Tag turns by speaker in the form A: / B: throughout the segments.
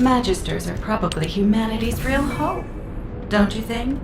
A: Magisters are probably humanity's real hope, don't you think?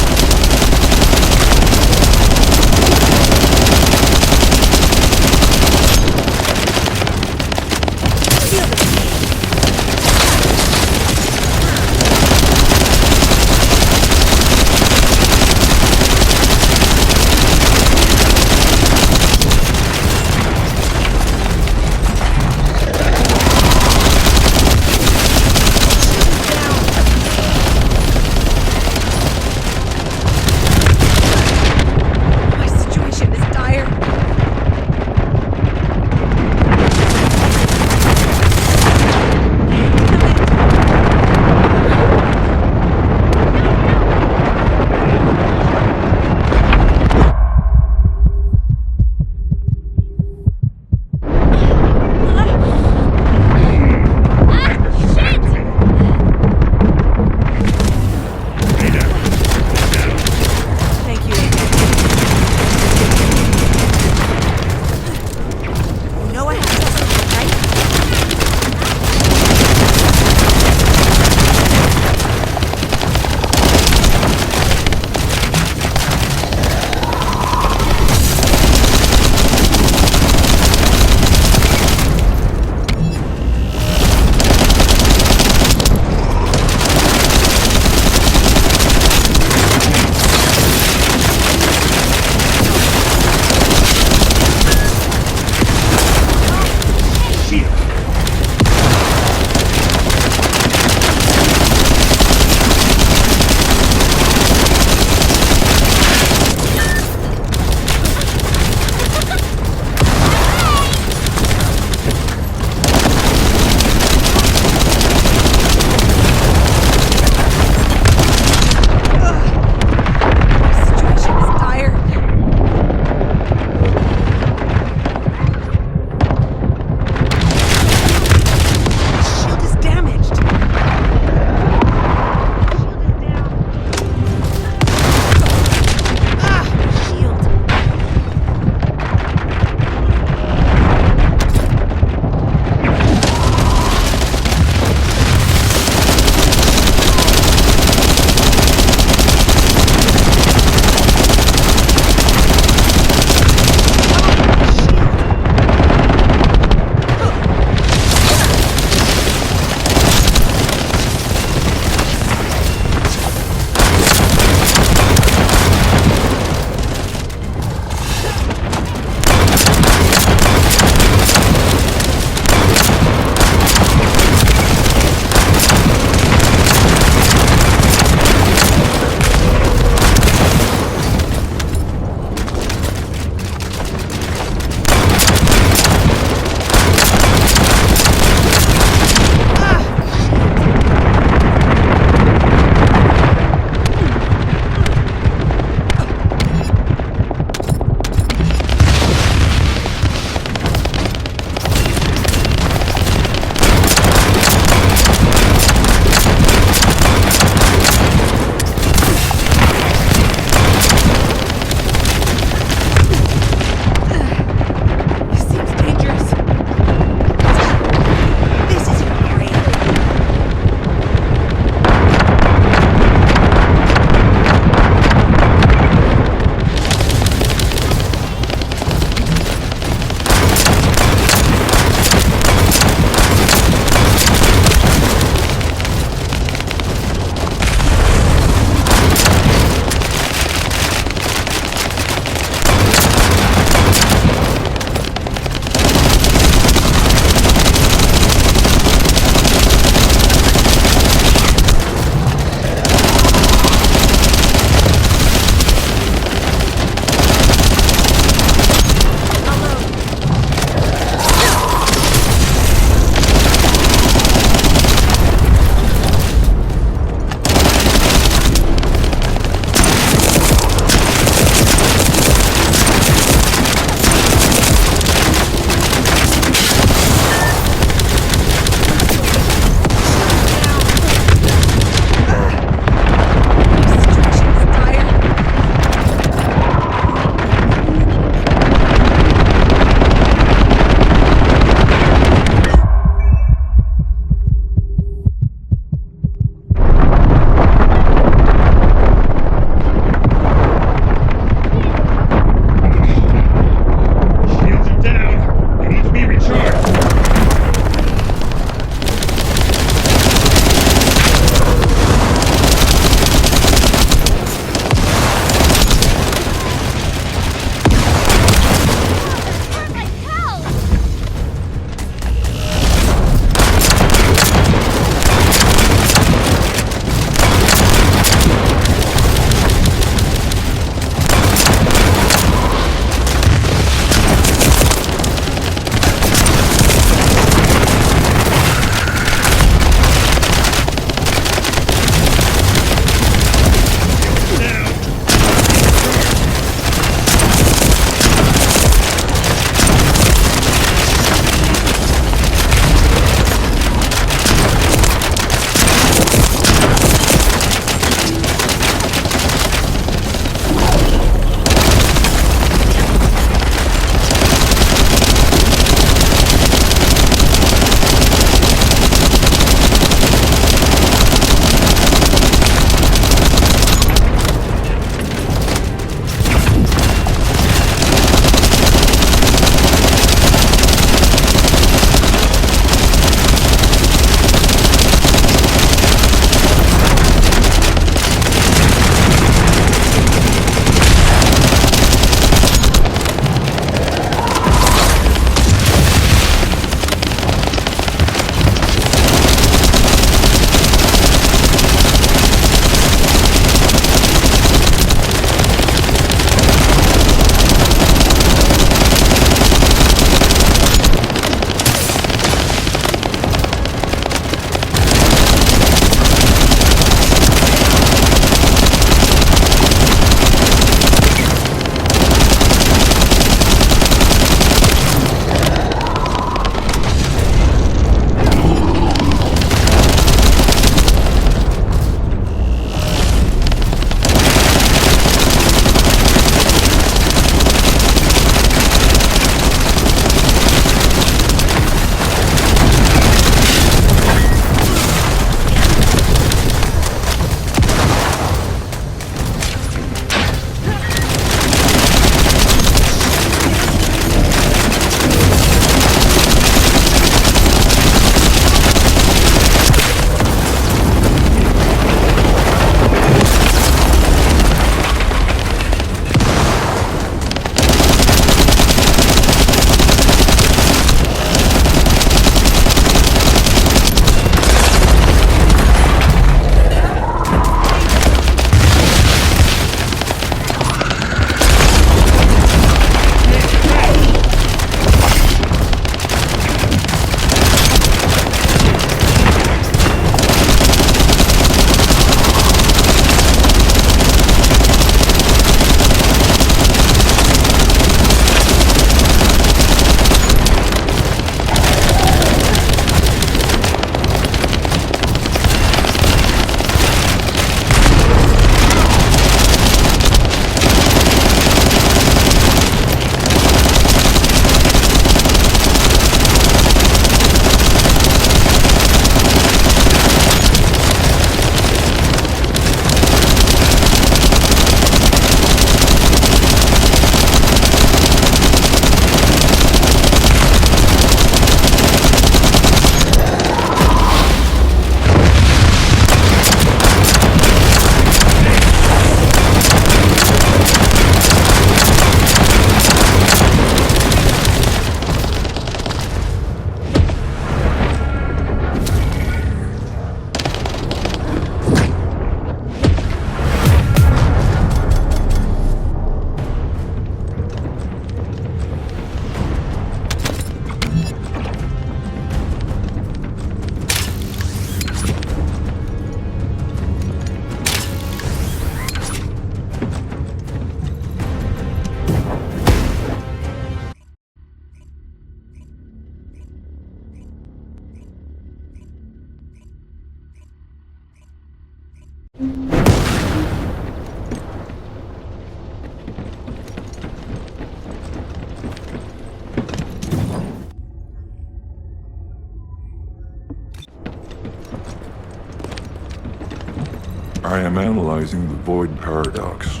B: I am analyzing the void paradox.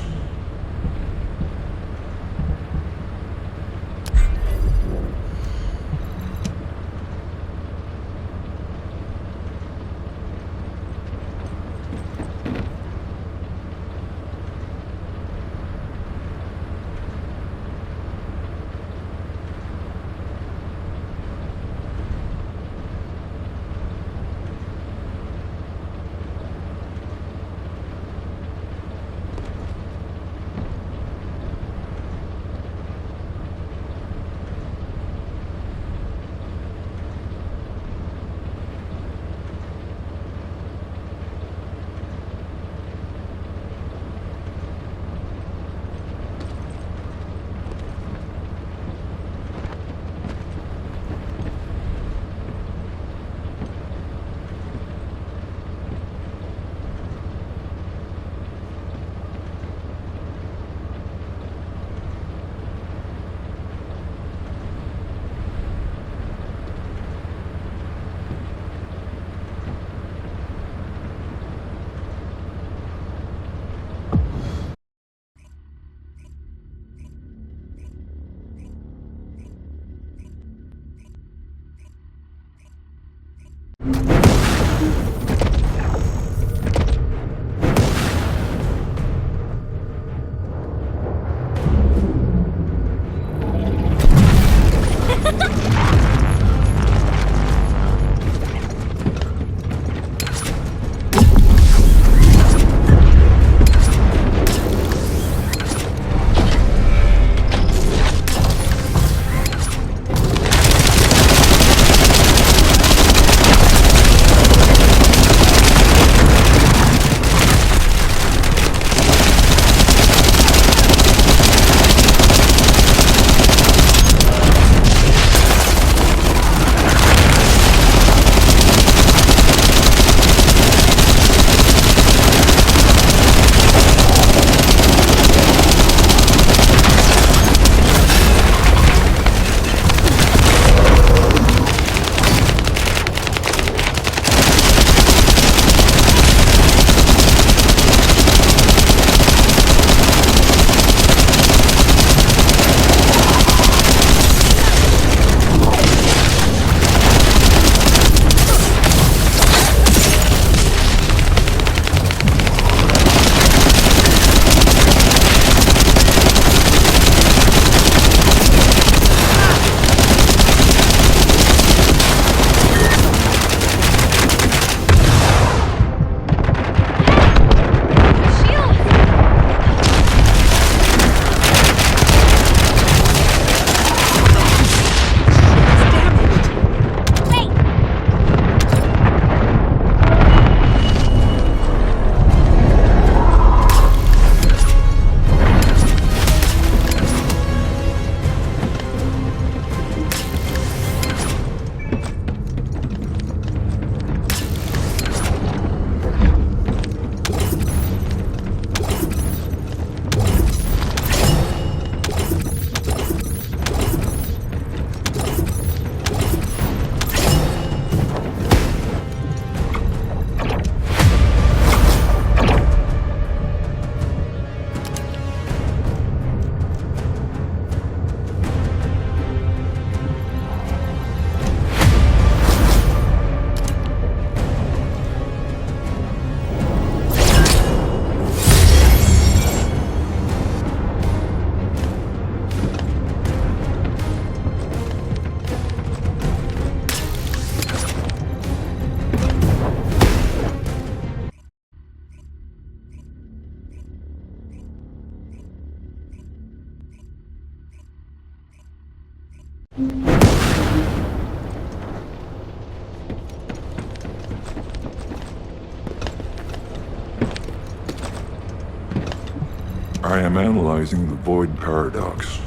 B: I am analyzing the void paradox.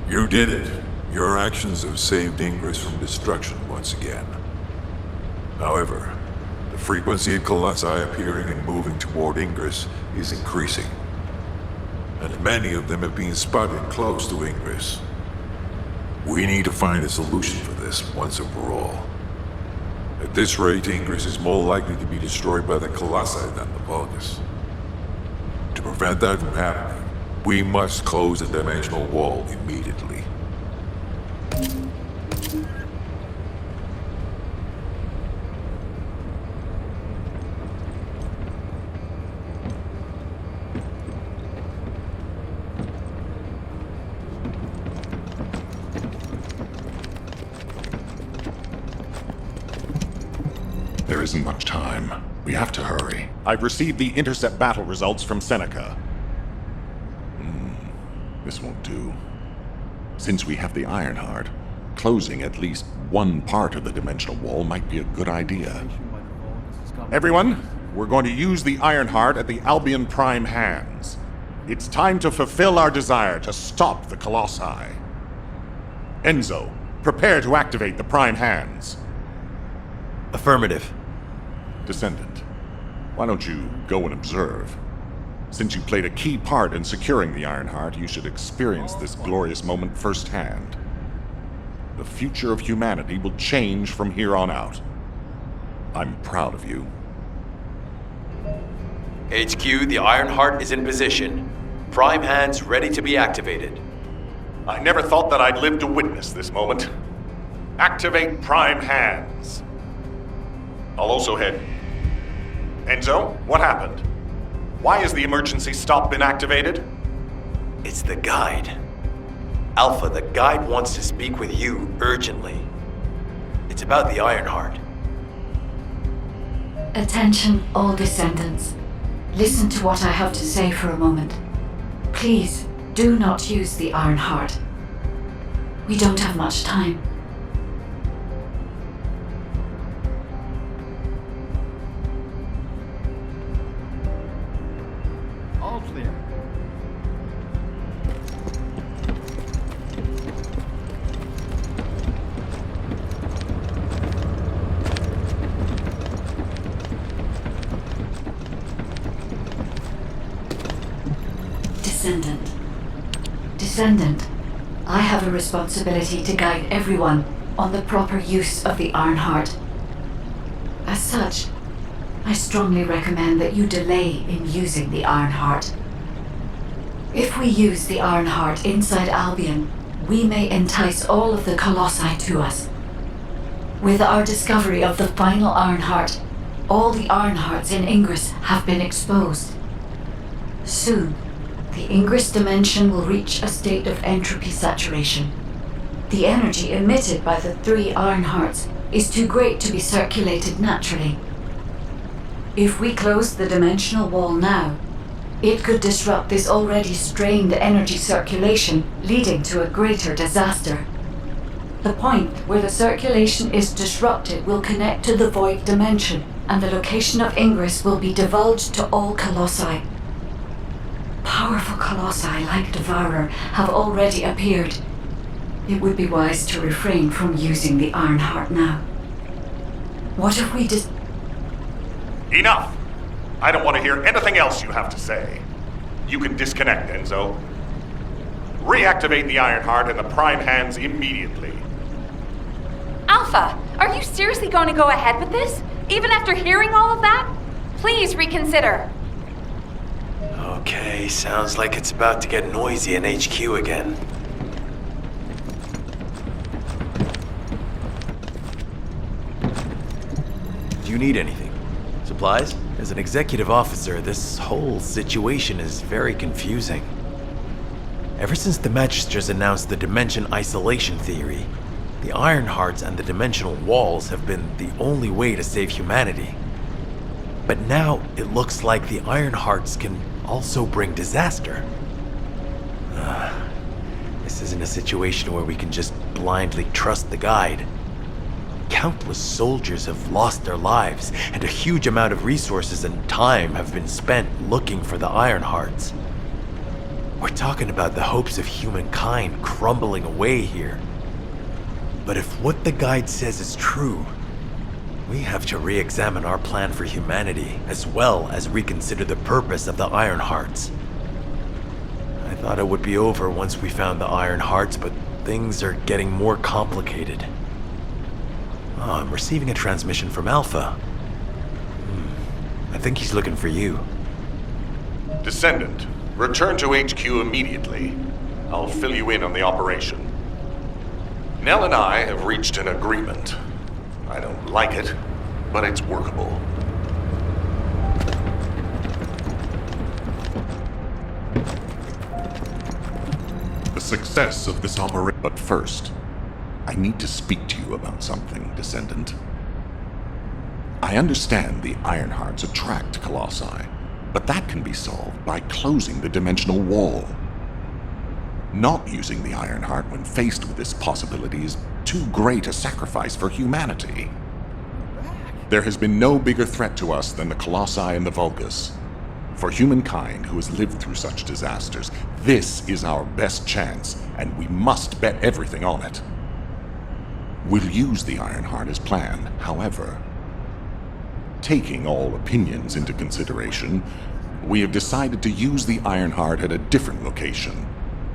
C: You did it. Your actions have saved Ingress from destruction once again. However, the frequency of colossi appearing and moving toward Ingress is increasing. And many of them have been spotted close to Ingress. We need to find a solution for this once and for all. At this rate, Ingress is more likely to be destroyed by the colossi than the Vulgus. To prevent that from happening, we must close the dimensional wall immediately.
D: There isn't much time. We have to hurry. I've received the intercept battle results from Seneca. This won't do. Since we have the Ironheart, closing at least one part of the dimensional wall might be a good idea. Everyone, we're going to use the Ironheart at the Albion Prime hands. It's time to fulfill our desire to stop the Colossi. Enzo, prepare to activate the Prime hands.
E: Affirmative.
D: Descendant, why don't you go and observe? Since you played a key part in securing the Ironheart, you should experience this glorious moment firsthand. The future of humanity will change from here on out. I'm proud of you.
E: HQ, the Ironheart is in position. Prime hands ready to be activated.
D: I never thought that I'd live to witness this moment. Activate Prime hands. I'll also head. Enzo, what happened? Why has the emergency stop been activated?
E: It's the guide. Alpha, the guide wants to speak with you urgently. It's about the Ironheart.
A: Attention, all descendants. Listen to what I have to say for a moment. Please, do not use the Ironheart. We don't have much time.
F: All clear.
A: Descendant, I have a responsibility to guide everyone on the proper use of the Ironheart. As such, I strongly recommend that you delay in using the Ironheart. If we use the Ironheart inside Albion, we may entice all of the Colossi to us. With our discovery of the final Ironheart, all the Ironhearts in Ingress have been exposed. Soon, the Ingress dimension will reach a state of entropy saturation. The energy emitted by the 3 Ironhearts is too great to be circulated naturally. If we close the dimensional wall now, it could disrupt this already strained energy circulation, leading to a greater disaster. The point where the circulation is disrupted will connect to the void dimension, and the location of Ingress will be divulged to all Colossi. Powerful Colossi like Devourer have already appeared. It would be wise to refrain from using the Ironheart now. What if we
D: Enough! I don't want to hear anything else you have to say. You can disconnect, Enzo. Reactivate the Ironheart in the Prime hands immediately.
G: Alpha, are you seriously going to go ahead with this? Even after hearing all of that? Please reconsider.
E: Okay, sounds like it's about to get noisy in HQ again. Do you need anything? Supplies? As an executive officer, this whole situation is very confusing. Ever since the Magisters announced the dimension isolation theory, the Ironhearts and the dimensional walls have been the only way to save humanity. But now it looks like the Ironhearts can also bring disaster. This isn't a situation where we can just blindly trust the guide. Countless soldiers have lost their lives, and a huge amount of resources and time have been spent looking for the Ironhearts. We're talking about the hopes of humankind crumbling away here. But if what the guide says is true, we have to re-examine our plan for humanity, as well as reconsider the purpose of the Ironhearts. I thought it would be over once we found the Ironhearts, but things are getting more complicated. Oh, I'm receiving a transmission from Alpha. I think he's looking for you.
D: Descendant, return to HQ immediately. I'll fill you in on the operation. Nell and I have reached an agreement. I don't like it, but it's workable. The success of this operation. But first, I need to speak to you about something, Descendant. I understand the Ironhearts attract Colossi, but that can be solved by closing the dimensional wall. Not using the Ironheart when faced with this possibility is too great a sacrifice for humanity. There has been no bigger threat to us than the Colossi and the Vulgus. For humankind who has lived through such disasters, this is our best chance, and we must bet everything on it. We'll use the Ironheart as planned, however. Taking all opinions into consideration, we have decided to use the Ironheart at a different location,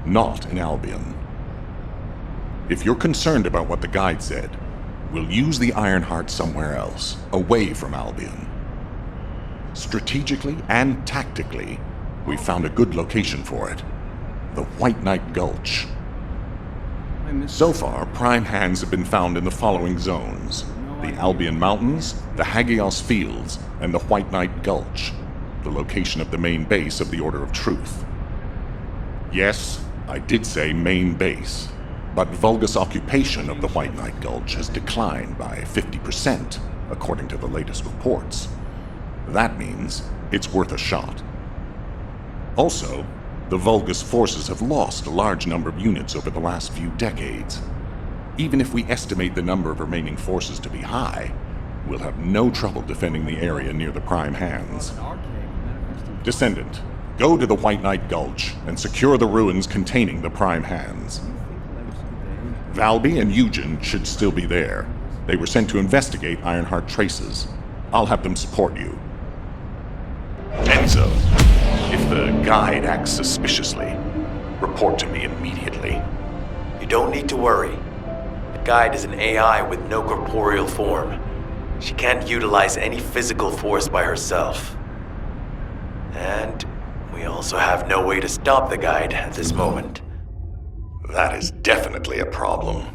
D: not in Albion. If you're concerned about what the guide said, we'll use the Ironheart somewhere else, away from Albion. Strategically and tactically, we found a good location for it. The White Knight Gulch. So far, prime hands have been found in the following zones: the Albion Mountains, the Hagios Fields, and the White Knight Gulch, the location of the main base of the Order of Truth. Yes, I did say main base, but Vulgus occupation of the White Knight Gulch has declined by 50%, according to the latest reports. That means it's worth a shot. Also, the Vulgus forces have lost a large number of units over the last few decades. Even if we estimate the number of remaining forces to be high, we'll have no trouble defending the area near the prime hands. Descendant, go to the White Knight Gulch and secure the ruins containing the prime hands. Valby and Eugen should still be there. They were sent to investigate Ironheart traces. I'll have them support you. Enzo, if the guide acts suspiciously, report to me immediately.
E: You don't need to worry. The guide is an AI with no corporeal form. She can't utilize any physical force by herself. And we also have no way to stop the guide at this moment.
D: That is definitely a problem.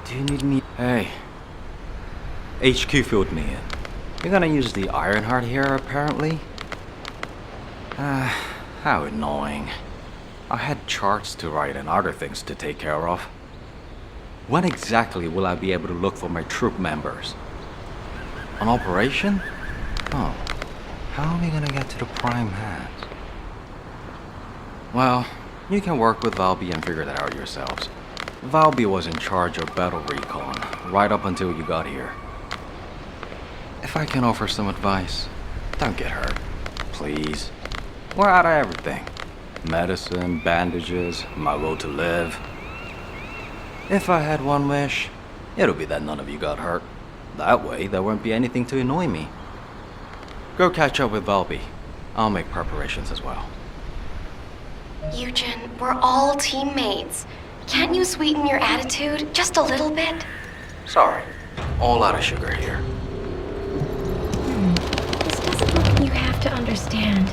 F: Do you need me? Hey. HQ filled me in. You're gonna use the Ironheart here, apparently? How annoying. I had charts to write and other things to take care of. When exactly will I be able to look for my troop members? An operation? Oh. How are we gonna get to the prime hands? Well, you can work with Valby and figure that out yourselves. Valby was in charge of battle recon, right up until you got here. If I can offer some advice, don't get hurt, please. We're out of everything. Medicine, bandages, my will to live. If I had one wish, it'll be that none of you got hurt. That way, there won't be anything to annoy me. Go catch up with Valby. I'll make preparations as well.
H: Eugen, we're all teammates. Can't you sweeten your attitude just a little bit?
F: Sorry, all out of sugar here.
H: This doesn't look. You have to understand.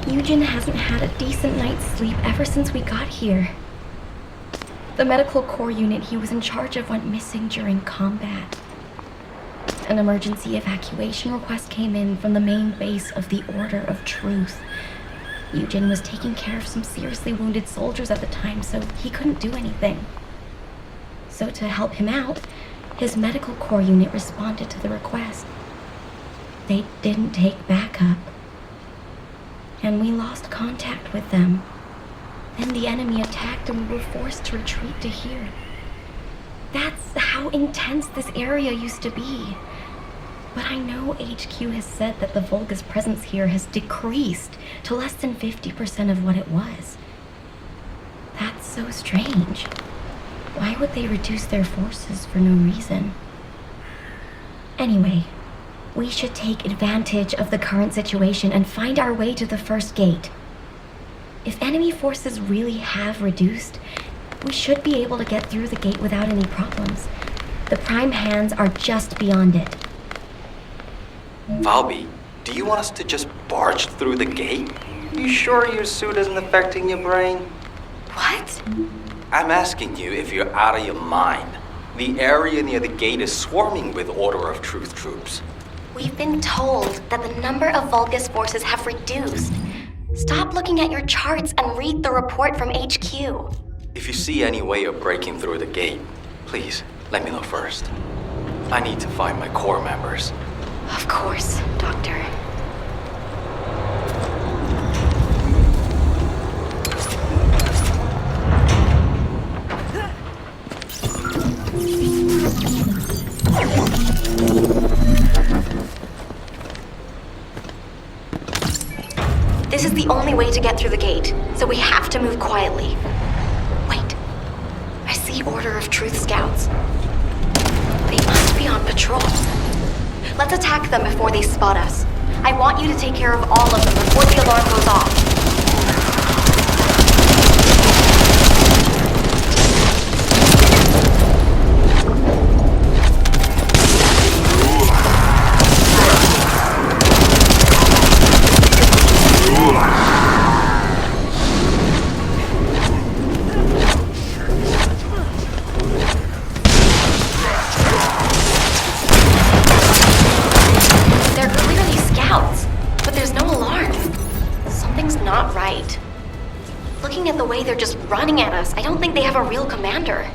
H: Eugen hasn't had a decent night's sleep ever since we got here. The medical corps unit he was in charge of went missing during combat. An emergency evacuation request came in from the main base of the Order of Truth. Eugen was taking care of some seriously wounded soldiers at the time, so he couldn't do anything. So to help him out, his medical corps unit responded to the request. They didn't take backup. And we lost contact with them. Then the enemy attacked and we were forced to retreat to here. That's how intense this area used to be. But I know HQ has said that the Vulgus presence here has decreased to less than 50% of what it was. That's so strange. Why would they reduce their forces for no reason? Anyway, we should take advantage of the current situation and find our way to the first gate. If enemy forces really have reduced, we should be able to get through the gate without any problems. The prime hands are just beyond it.
I: Valby, do you want us to just barge through the gate? You sure your suit isn't affecting your brain?
G: What?
I: I'm asking you if you're out of your mind. The area near the gate is swarming with Order of Truth troops.
H: We've been told that the number of Vulgus forces have reduced. Stop looking at your charts and read the report from HQ.
I: If you see any way of breaking through the gate, please let me know first. I need to find my core members.
H: Of course, Doctor. This is the only way to get through the gate, so we have to move quietly. Wait. I see Order of Truth scouts. They must be on patrol. Let's attack them before they spot us. I want you to take care of all of them before the alarm goes off. Looking at the way they're just running at us, I don't think they have a real commander.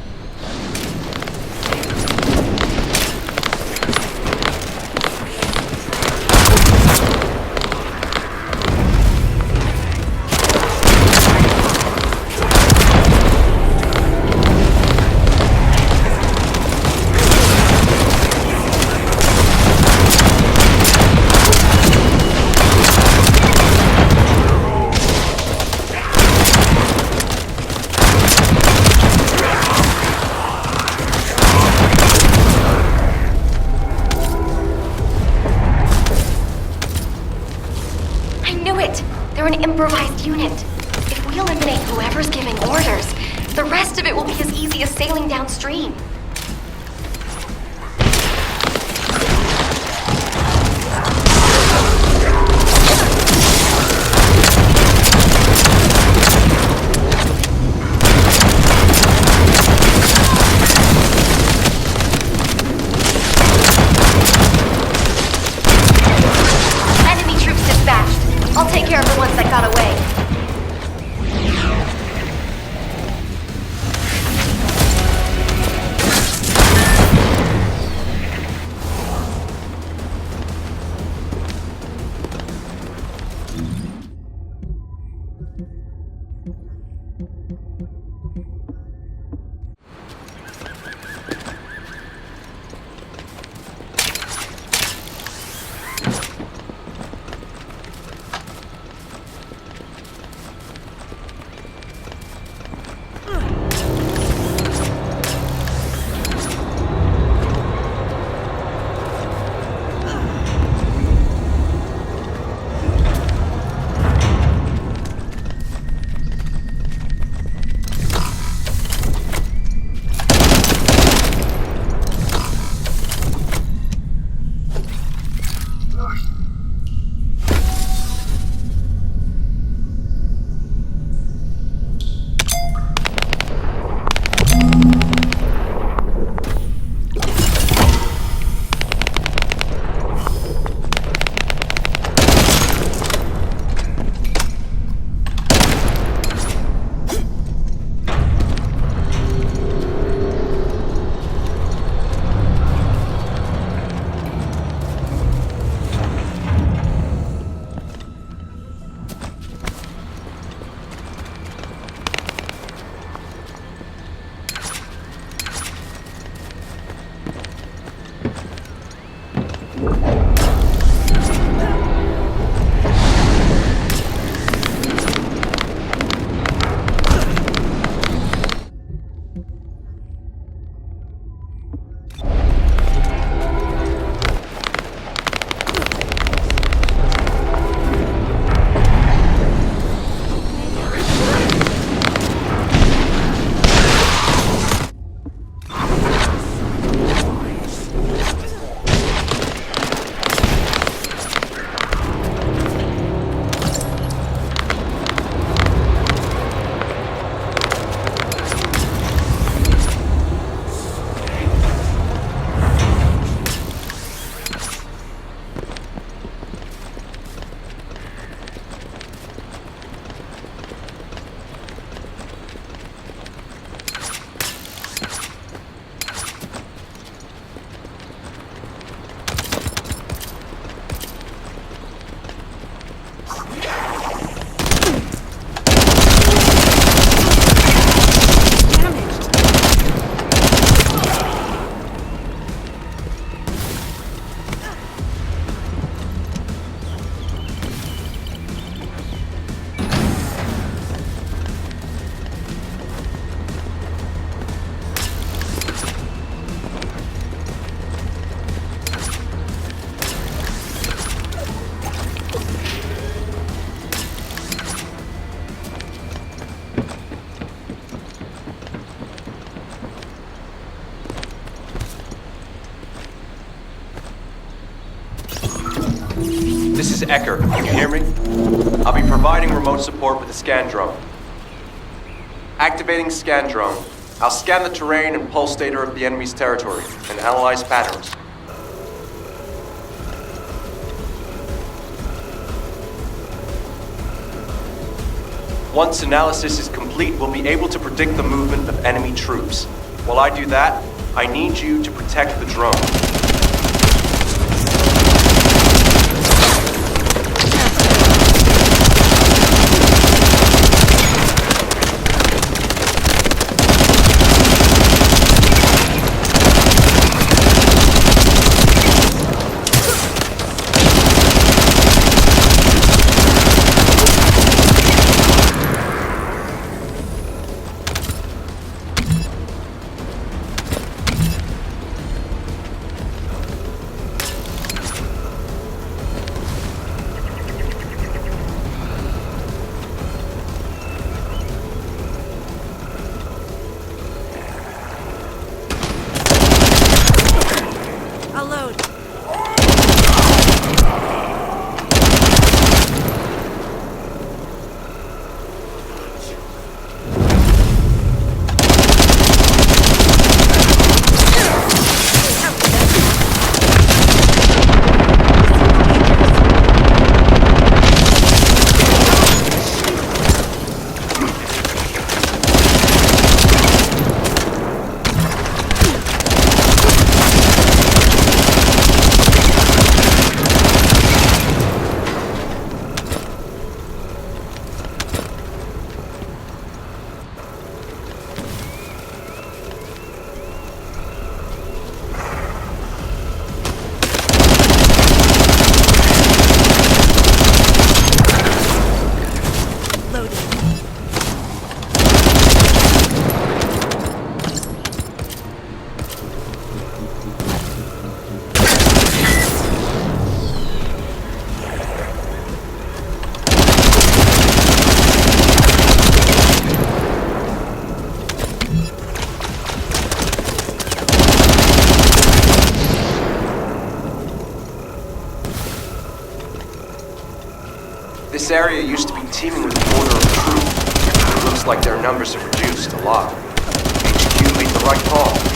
H: They're an improvised unit. If we eliminate whoever's giving orders, the rest of it will be as easy as sailing downstream. Enemy troops dispatched. I'll take care of the ones that got away.
J: This is Ecker. Can you hear me? I'll be providing remote support with the scan drone. Activating scan drone. I'll scan the terrain and pulse data of the enemy's territory and analyze patterns. Once analysis is complete, we'll be able to predict the movement of enemy troops. While I do that, I need you to protect the drone. This area used to be teeming with an order of troops. It looks like their numbers have reduced a lot. HQ made the right call.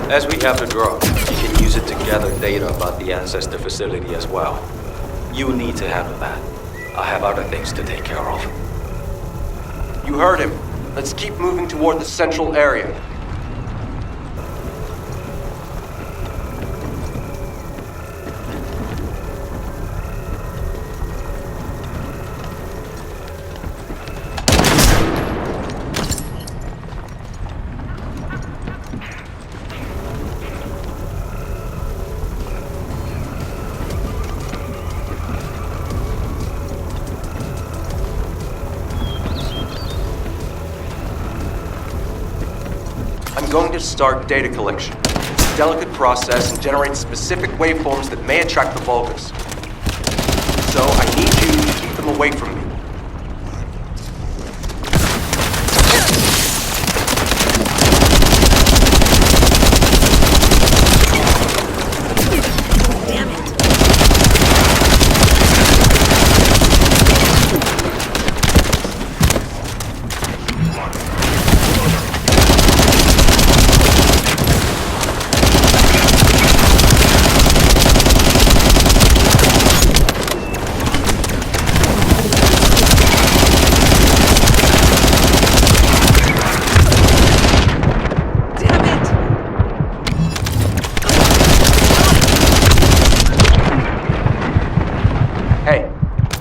I: As we have the drone, you can use it to gather data about the Ancestor facility as well. You need to handle that. I have other things to take care of.
J: You heard him. Let's keep moving toward the central area. I'm going to start data collection. It's a delicate process and generates specific waveforms that may attract the Vulgus. So I need you to keep them away from me.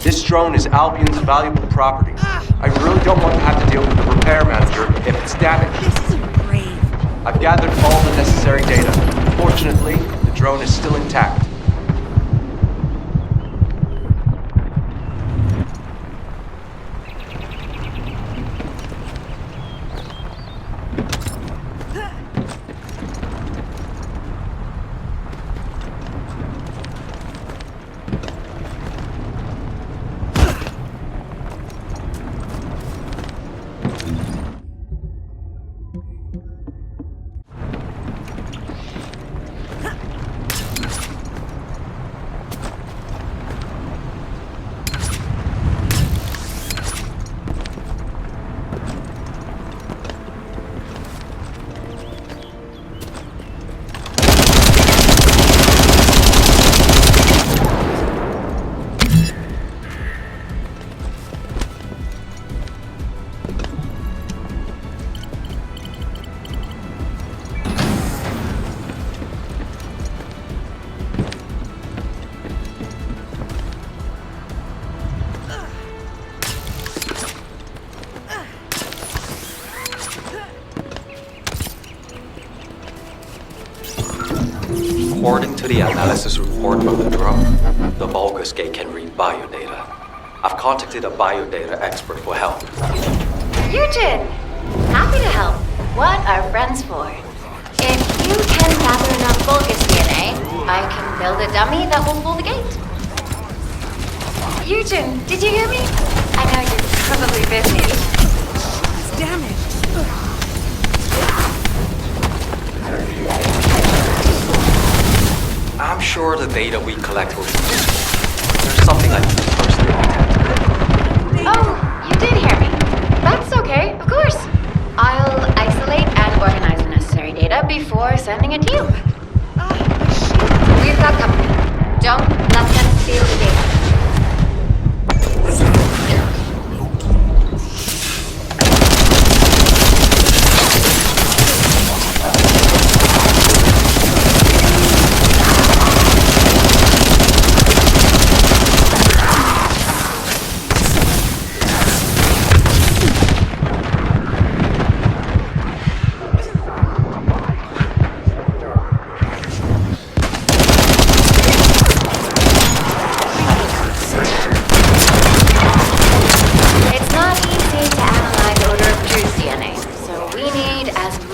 J: This drone is Albion's valuable property. I really don't want to have to deal with the repair manager if it's damaged.
K: This isn't brave.
J: I've gathered all the necessary data. Fortunately, the drone is still intact.
I: According to the analysis report from the drone, the Vulgus gate can read biodata. I've contacted a biodata expert for help.
L: Eugen! Happy to help. What are friends for? If you can gather enough Vulgus DNA, I can build a dummy that will pull the gate. Eugen, did you hear me? I know you're probably busy.
K: It's damaged.
I: I'm sure the data we collect will be useful. There's something I need to personally attend to.
L: Oh, you did hear me. That's okay, of course. I'll isolate and organize the necessary data before sending it to you. We've got company. Don't let them steal the data.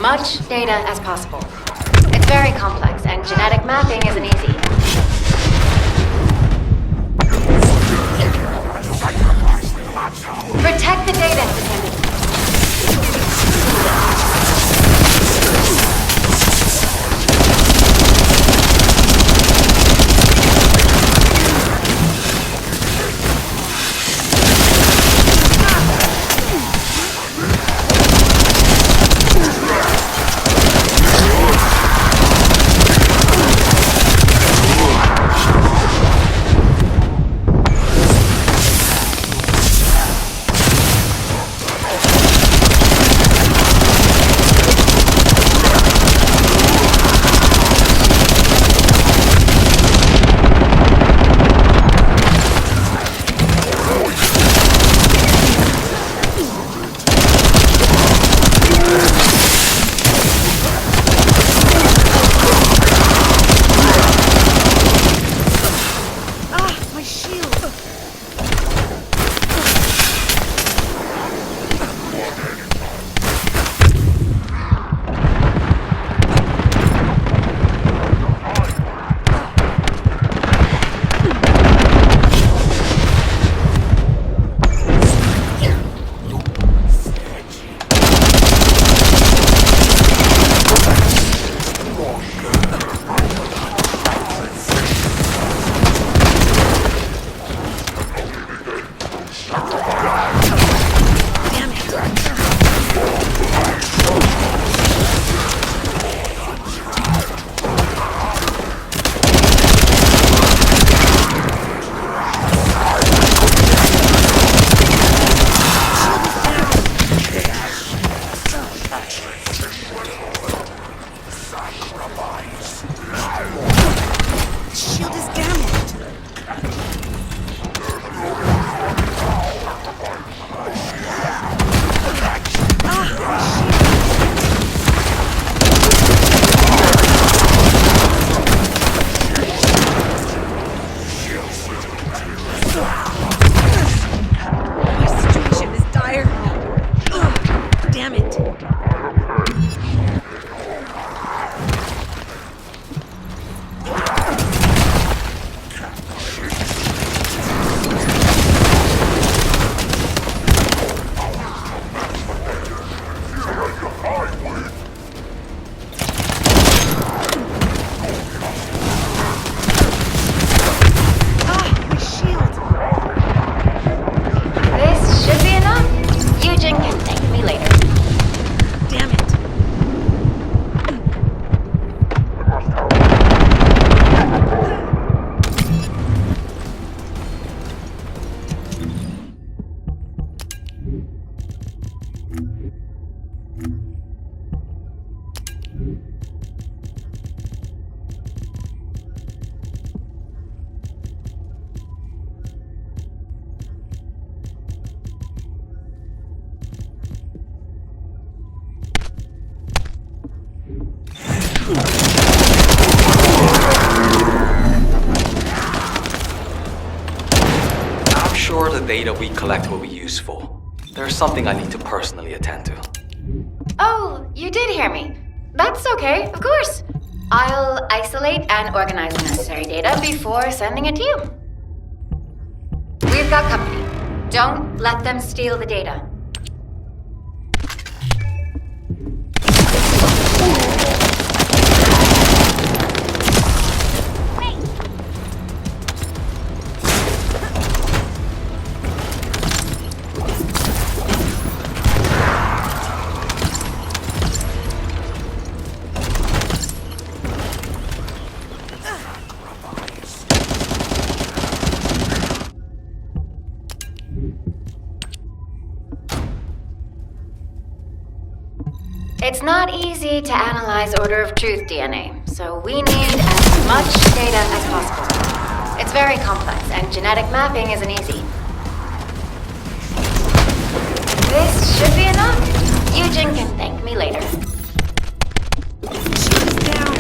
L: Much data as possible. It's very complex, and genetic mapping isn't easy. Protect the data, Descendant.
I: I'm sure the data we collect will be useful. There's something I need to personally attend to.
L: Oh, you did hear me. That's okay, of course. I'll isolate and organize the necessary data before sending it to you. We've got company. Don't let them steal the data. It's not easy to analyze Order of Truth DNA, so we need as much data as possible. It's very complex, and genetic mapping isn't easy. This should be enough. Eugen can thank me later.
K: She's down.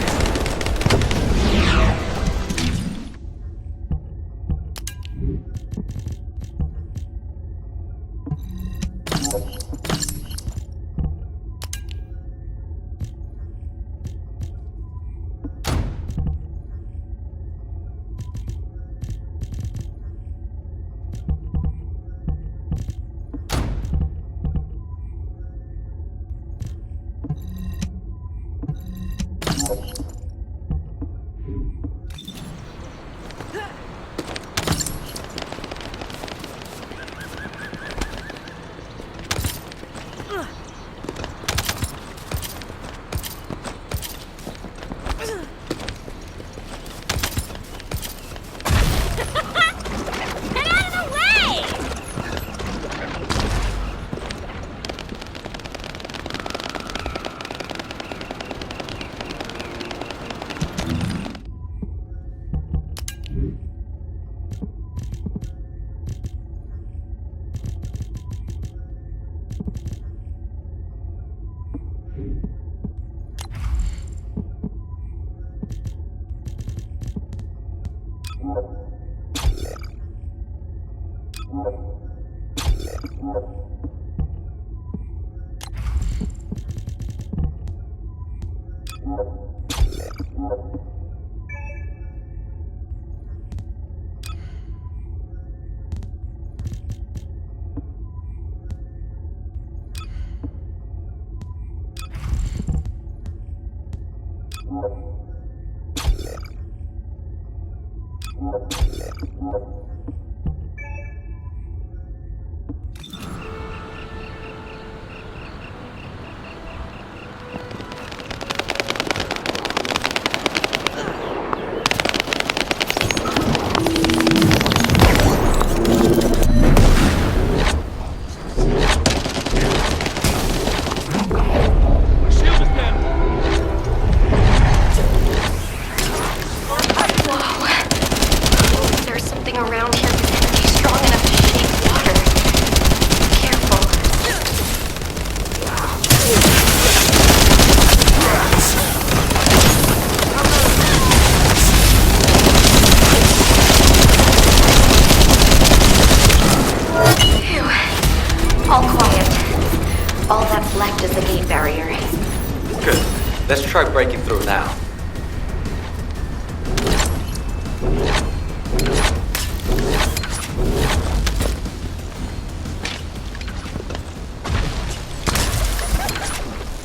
I: Let's try breaking through now.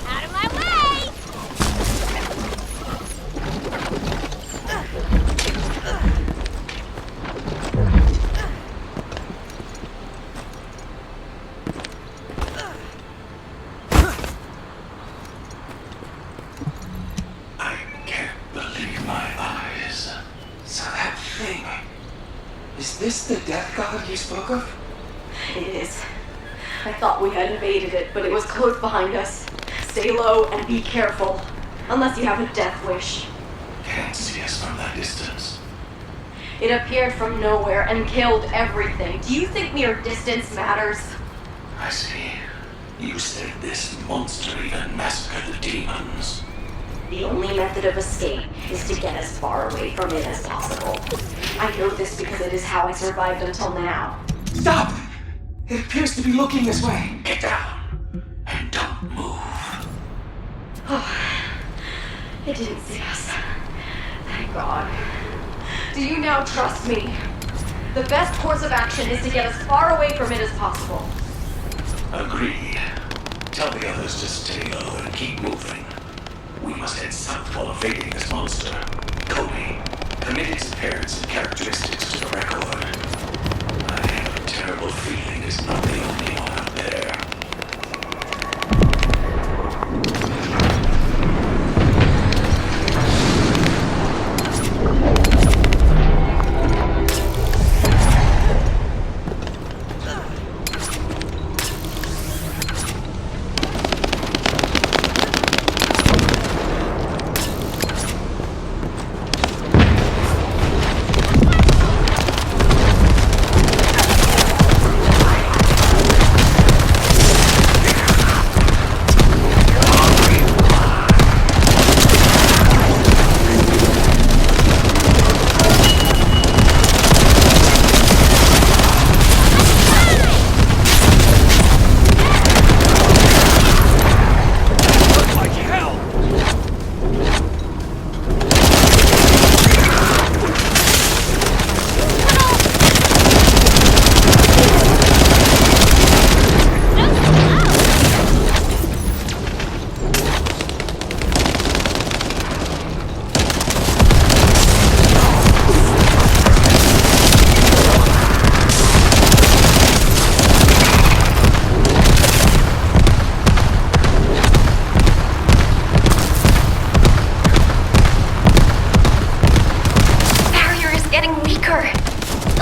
M: Out of my way!
N: Is this the death god you spoke of?
H: It is. I thought we had invaded it, but it was close behind us. Stay low and be careful. Unless you have a death wish.
N: Can't see us from that distance.
H: It appeared from nowhere and killed everything. Do you think mere distance matters?
N: I see. You said this monster even massacred the demons.
M: The only method of escape is to get as far away from it as possible. I know this because it is how I survived until now.
N: Stop! It appears to be looking this way. Get down. And don't move.
M: It didn't see us. Thank God. Do you now trust me? The best course of action is to get as far away from it as possible.
N: Agreed. Tell the others to stay low and keep moving. We must head south while evading this monster. Kobe, commit its appearance and characteristics to the record. I have a terrible feeling it's not the only one out there.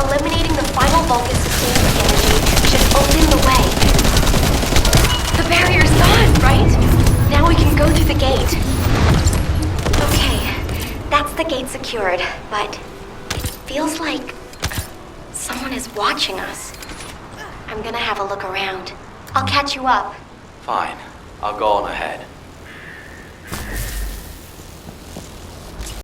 H: Eliminating the final Vulcan sustained energy should open the way. The barrier's gone, right? Now we can go through the gate. Okay, that's the gate secured, but it feels like someone is watching us. I'm gonna have a look around. I'll catch you up.
I: Fine. I'll go on ahead.